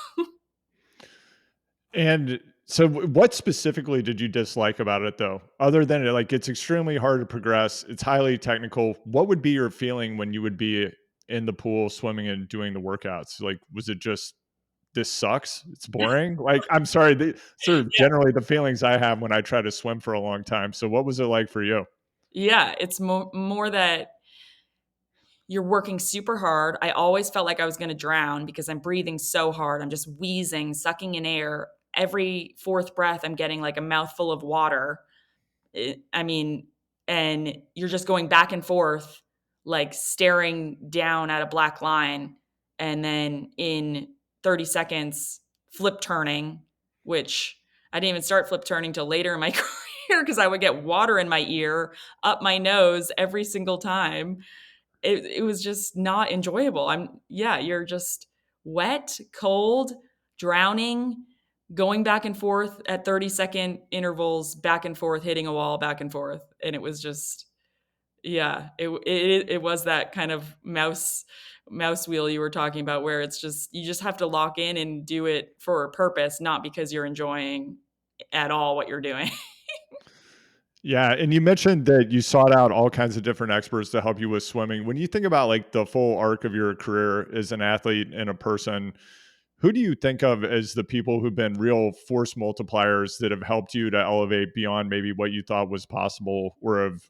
And so what specifically did you dislike about it though? Other than it, like it's extremely hard to progress, it's highly technical. What would be your feeling when you would be in the pool swimming and doing the workouts? Like was it just this sucks? It's boring? Like I'm sorry, sort of generally the feelings I have when I try to swim for a long time. So what was it like for you? Yeah, it's more that you're working super hard. I always felt like I was going to drown because I'm breathing so hard. I'm just wheezing, sucking in air. Every fourth breath, I'm getting like a mouthful of water. I mean, and you're just going back and forth, like staring down at a black line. And then in 30 seconds, flip turning, which I didn't even start flip turning till later in my career because I would get water in my ear, up my nose every single time. It was just not enjoyable. Yeah, you're just wet, cold, drowning, going back and forth at 30-second intervals, back and forth, hitting a wall, back and forth. And it was just, yeah, it was that kind of mouse wheel you were talking about where it's just, you just have to lock in and do it for a purpose, not because you're enjoying at all what you're doing. Yeah, and you mentioned that you sought out all kinds of different experts to help you with swimming. When you think about like the full arc of your career as an athlete and a person, who do you think of as the people who've been real force multipliers that have helped you to elevate beyond maybe what you thought was possible or have,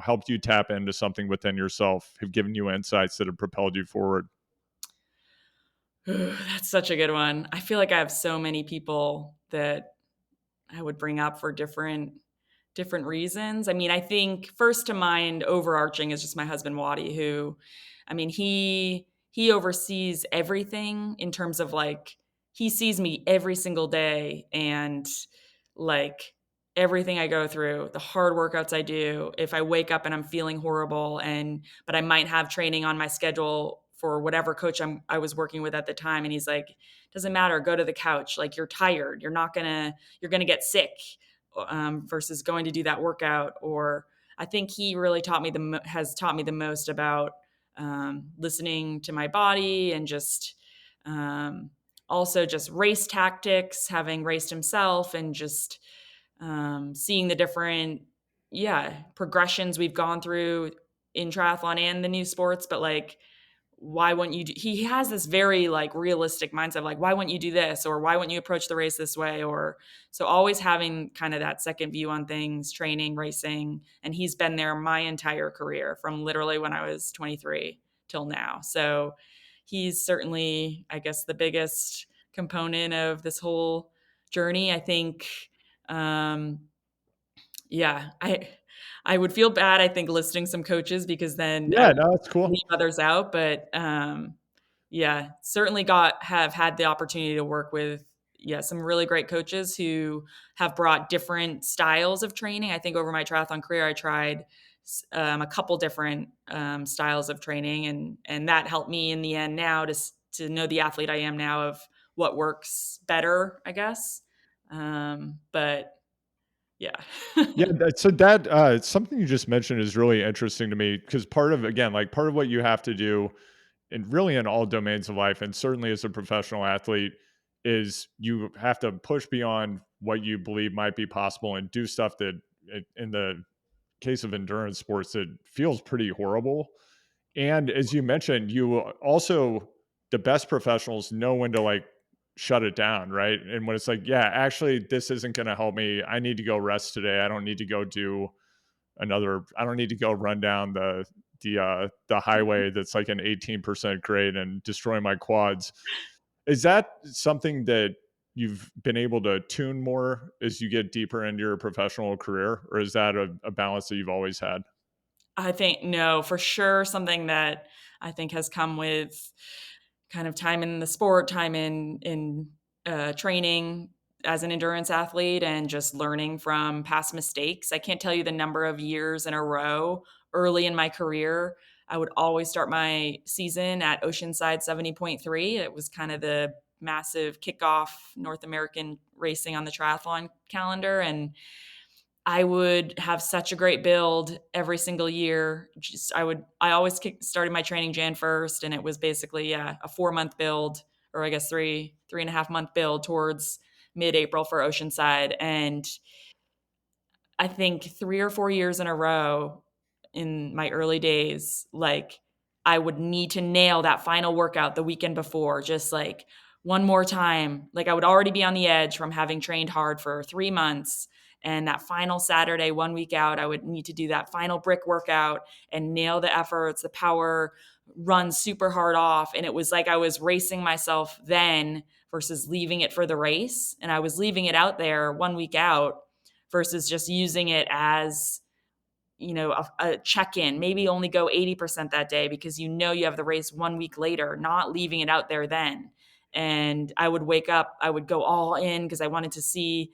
helped you tap into something within yourself, have given you insights that have propelled you forward? Ooh, that's such a good one. I feel like I have so many people that I would bring up for different reasons. I mean, I think first to mind overarching is just my husband Waddy, who, I mean, he oversees everything in terms of like he sees me every single day and like everything I go through, the hard workouts I do, if I wake up and I'm feeling horrible but I might have training on my schedule for whatever coach I was working with at the time and he's like, doesn't matter, go to the couch. Like you're tired. You're going to get sick versus going to do that workout. Or I think he really has taught me the most about listening to my body and just also just race tactics, having raced himself, and just seeing the different progressions we've gone through in triathlon and the new sports. But like why wouldn't you he has this very like realistic mindset of like why wouldn't you do this or why wouldn't you approach the race this way, or so always having kind of that second view on things, training, racing. And he's been there my entire career from literally when I was 23 till now. So he's certainly, I guess, the biggest component of this whole journey. I think um I would feel bad, I think, listing some coaches because then I Yeah, would no, that's cool. leave others out. But yeah, certainly have had the opportunity to work with some really great coaches who have brought different styles of training. I think over my triathlon career, I tried a couple different styles of training, and that helped me in the end now to know the athlete I am now of what works better, I guess. But yeah. Yeah, that something you just mentioned is really interesting to me because part of what you have to do, and really in all domains of life, and certainly as a professional athlete, is you have to push beyond what you believe might be possible and do stuff that, in the case of endurance sports, it feels pretty horrible. And as you mentioned, the best professionals know when to like shut it down, right? And when it's like, yeah, actually, this isn't going to help me. I need to go rest today. I don't need to go I don't need to go run down the highway that's like an 18% grade and destroy my quads. Is that something that you've been able to tune more as you get deeper into your professional career, or is that a balance that you've always had? I think no, for sure something that I think has come with kind of time in the sport, time in training as an endurance athlete, and just learning from past mistakes. I can't tell you the number of years in a row early in my career. I would always start my season at Oceanside 70.3. It was kind of the massive kickoff North American racing on the triathlon calendar. And I would have such a great build every single year. I always started my training Jan 1st, and it was basically, yeah, a 4-month build, or I guess 3.5 month build towards mid-April for Oceanside. And I think 3 or 4 years in a row in my early days, like I would need to nail that final workout the weekend before, just like one more time. Like I would already be on the edge from having trained hard for 3 months. And that final Saturday, 1 week out, I would need to do that final brick workout and nail the efforts, the power, run super hard off. And it was like I was racing myself then versus leaving it for the race. And I was leaving it out there 1 week out versus just using it as, a check-in. Maybe only go 80% that day because you have the race 1 week later, not leaving it out there then. And I would wake up, I would go all in because I wanted to see,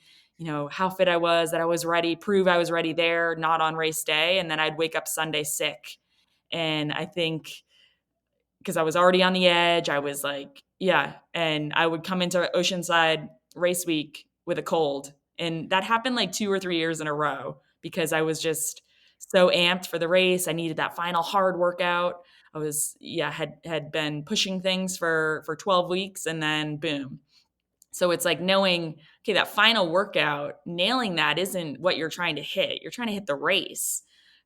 how fit I was, that I was ready, prove I was ready there, not on race day. And then I'd wake up Sunday sick. And I think because I was already on the edge, I was like, yeah. And I would come into Oceanside race week with a cold. And that happened like 2 or 3 years in a row because I was just so amped for the race. I needed that final hard workout. I was, yeah, had been pushing things for 12 weeks and then boom. So it's like knowing, okay, that final workout, nailing that isn't what you're trying to hit. You're trying to hit the race.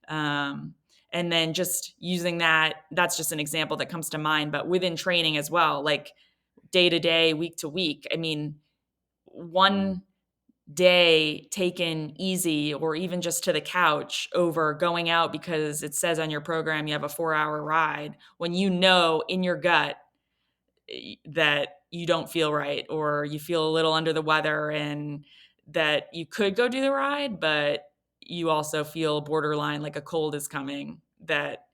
Um, and then just using that's just an example that comes to mind, but within training as well, like day to day, week to week. I mean, one day taken easy or even just to the couch over going out because it says on your program you have a 4-hour ride when in your gut that you don't feel right or you feel a little under the weather and that you could go do the ride, but you also feel borderline like a cold is coming, that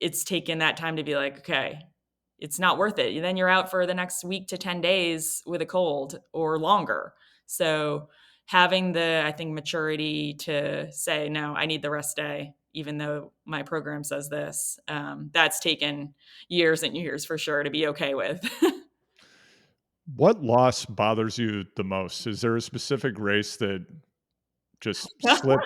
it's taken that time to be like, okay, it's not worth it. Then you're out for the next week to 10 days with a cold or longer. So having I think, maturity to say, no, I need the rest day, even though my program says this, that's taken years and years for sure to be okay with. What loss bothers you the most? Is there a specific race that just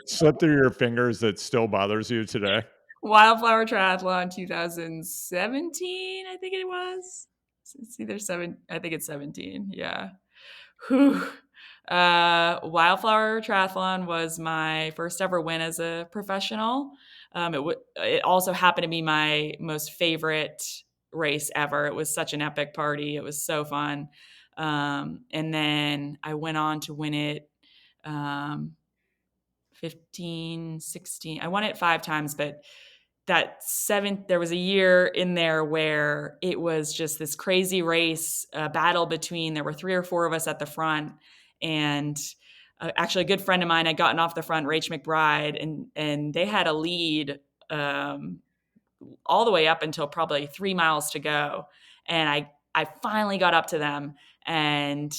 slipped through your fingers that still bothers you today? Wildflower Triathlon 2017, I think it was. It's either I think it's 17. Yeah. Whew. Wildflower Triathlon was my first ever win as a professional. It also happened to be my most favorite race ever. It was such an epic party. It was so fun. And then I went on to win it um, 15, 16. I won it 5 times, but there was a year in there where it was just this crazy race, battle between, there were 3 or 4 of us at the front. And actually a good friend of mine had gotten off the front, Rach McBride, and they had a lead all the way up until probably 3 miles to go. And I finally got up to them and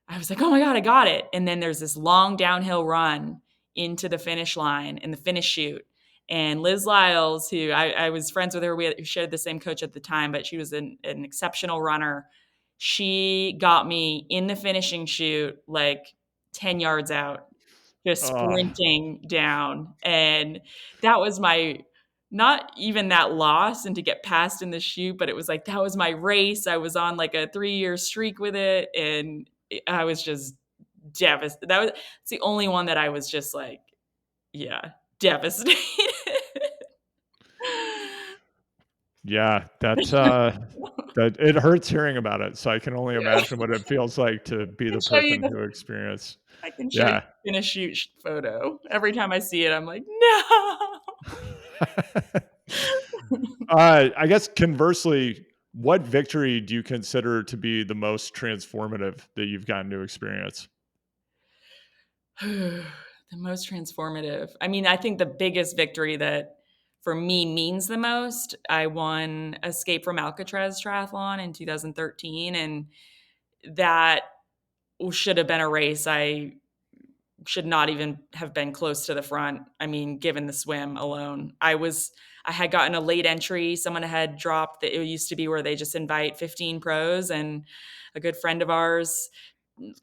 I was like, oh my God, I got it. And then there's this long downhill run into the finish line in the finish chute. And Liz Lyles, who I was friends with her, we shared the same coach at the time, but she was an exceptional runner. She got me in the finishing chute, like 10 yards out, just Oh, sprinting down. And that was not even that loss and to get past in the chute, but it was like, that was my race. I was on like a 3-year streak with it. And I was just devastated. It's the only one that I was just like, yeah, devastated. yeah, that it hurts hearing about it, so I can only Yeah. imagine what it feels like to be can the show you person the who experienced. I can show you Yeah. in a shoot photo. Every time I see it, I'm like, no. I guess conversely, what victory do you consider to be the most transformative that you've gotten to experience? The most transformative. I mean, I think the biggest victory that for me means the most, I won Escape from Alcatraz triathlon in 2013. And that should have been a race I should not even have been close to the front. I mean, given the swim alone, I had gotten a late entry. Someone had dropped that it used to be where they just invite 15 pros, and a good friend of ours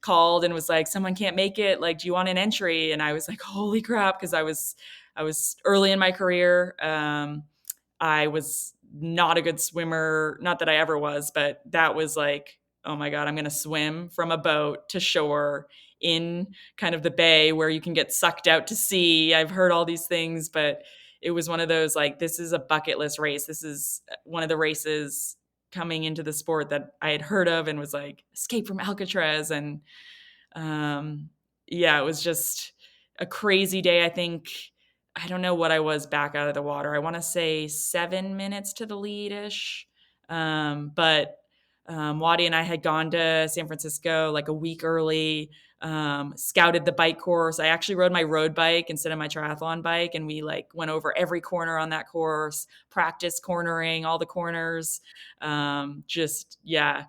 called and was like, someone can't make it. Like, do you want an entry? And I was like, holy crap. Cause I was early in my career. I was not a good swimmer. Not that I ever was, but that was like, oh my God, I'm going to swim from a boat to shore in kind of the bay where you can get sucked out to sea. I've heard all these things, but it was one of those like, this is a bucket list race. This is one of the races coming into the sport that I had heard of and was like, Escape from Alcatraz. And um, yeah, it was just a crazy day. I think I don't know what I was back out of the water. I want to say 7 minutes to the lead ish. But Wadi and I had gone to San Francisco like a week early, scouted the bike course. I actually rode my road bike instead of my triathlon bike. And we like went over every corner on that course, practiced cornering all the corners. Just, yeah,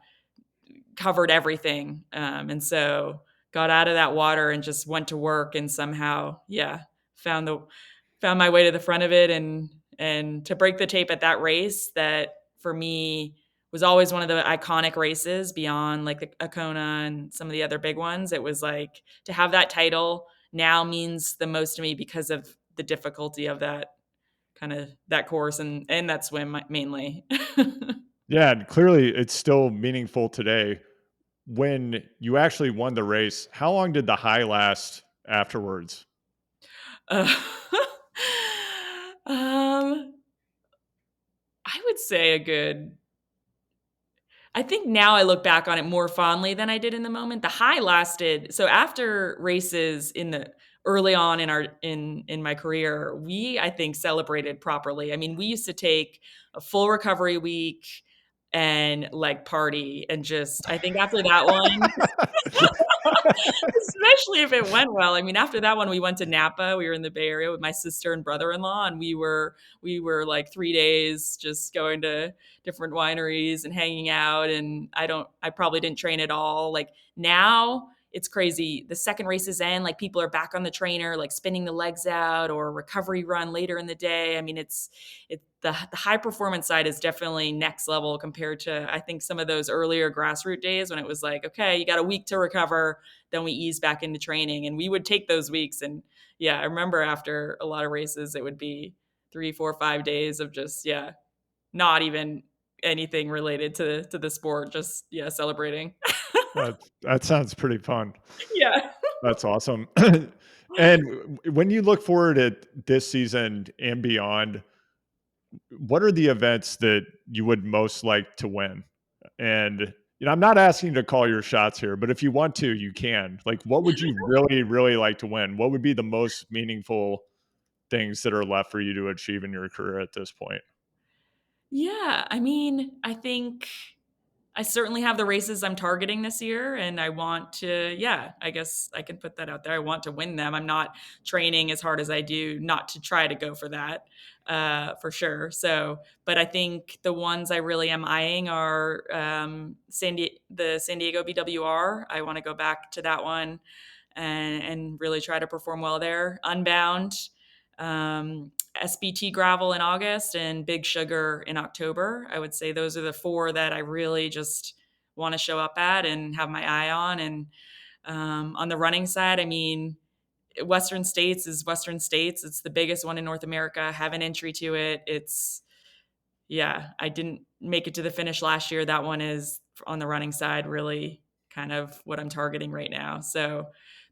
covered everything. And so got out of that water and just went to work and somehow, yeah, found the found my way to the front of it and to break the tape at that race that for me was always one of the iconic races beyond like the Akona and some of the other big ones. It was like to have that title now means the most to me because of the difficulty of that kind of that course and that swim mainly. Yeah, and clearly it's still meaningful today. When you actually won the race, how long did the high last afterwards? Uh, um, I would say a good I think now I look back on it more fondly than I did in the moment. The high lasted so after races in the early on in our in my career, we I think celebrated properly. I mean, we used to take a full recovery week and like party and just I think after that one especially if it went well. I mean, after that one, we went to Napa. We were in the Bay Area with my sister and brother-in-law, and we were like 3 days just going to different wineries and hanging out. And I probably didn't train at all. Like now, it's crazy. The second races end, like people are back on the trainer, like spinning the legs out or recovery run later in the day. I mean, the high performance side is definitely next level compared to I think some of those earlier grassroots days when it was like, okay, you got a week to recover, then we ease back into training, and we would take those weeks. And yeah, I remember after a lot of races, it would be 3, 4, 5 days of just yeah, not even anything related to the sport, just yeah, celebrating. That sounds pretty fun. Yeah. That's awesome. And when you look forward at this season and beyond, what are the events that you would most like to win? And I'm not asking you to call your shots here, but if you want to, you can. Like, what would you really, really like to win? What would be the most meaningful things that are left for you to achieve in your career at this point? Yeah, I mean, I think I certainly have the races I'm targeting this year, and I want to, yeah, I guess I can put that out there. I want to win them. I'm not training as hard as I do not to try to go for that, for sure. So, but I think the ones I really am eyeing are the San Diego BWR. I want to go back to that one and really try to perform well there. Unbound, SBT gravel in August, and Big Sugar in October. I would say those are the four that I really just want to show up at and have my eye on. And on the running side, I mean, Western States is Western States. It's the biggest one in North America. I have an entry to it. It's yeah, I didn't make it to the finish last year. That one is on the running side, really kind of what I'm targeting right now. So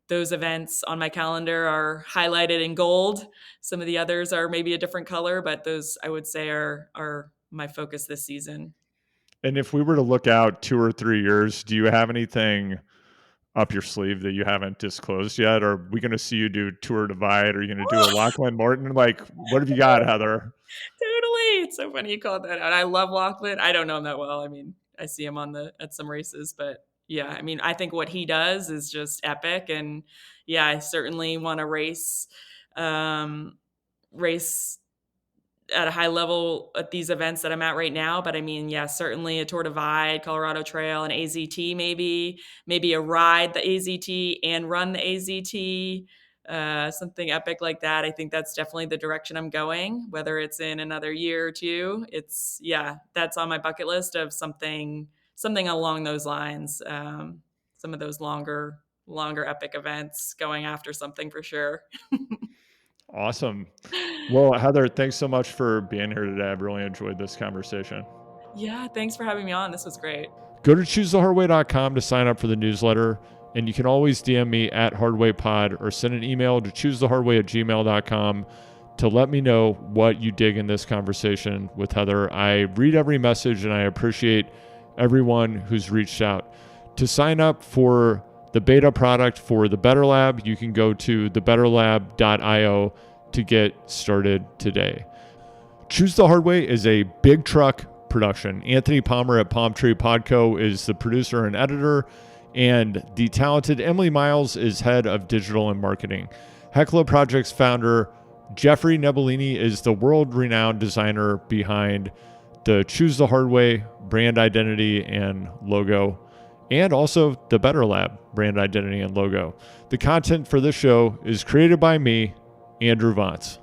those events on my calendar are highlighted in gold. Some of the others are maybe a different color, but those I would say are my focus this season. And if we were to look out 2 or 3 years, do you have anything up your sleeve that you haven't disclosed yet? Or are we going to see you do Tour Divide? Are you going to do a Lachlan Morton? Like, what have you got, Heather? Totally. It's so funny you called that out. I love Lachlan. I don't know him that well. I mean, I see him on the at some races, but yeah, I mean, I think what he does is just epic. And yeah, I certainly want to race at a high level at these events that I'm at right now. But I mean, yeah, certainly a Tour Divide, Colorado Trail, an AZT, maybe a ride the AZT and run the AZT, something epic like that. I think that's definitely the direction I'm going, whether it's in another year or two. That's on my bucket list of something along those lines. Some of those longer epic events, going after something for sure. Awesome. Well, Heather, thanks so much for being here today. I've really enjoyed this conversation. Yeah, thanks for having me on. This was great. Go to choosethehardway.com to sign up for the newsletter, and you can always DM me at hardwaypod or send an email to choosethehardway@gmail.com to let me know what you dig in this conversation with Heather. I read every message, and I appreciate everyone who's reached out. To sign up for the beta product for the Better Lab, you can go to thebetterlab.io to get started today. Choose the Hard Way is a Big Truck production. Anthony Palmer at Palm Tree Podco is the producer and editor, and the talented Emily Miles is head of digital and marketing. Hecla Projects founder Jeffrey Nebellini is the world-renowned designer behind the Choose the Hard Way brand identity and logo, and also the Better Lab brand identity and logo. The content for this show is created by me, Andrew Vance.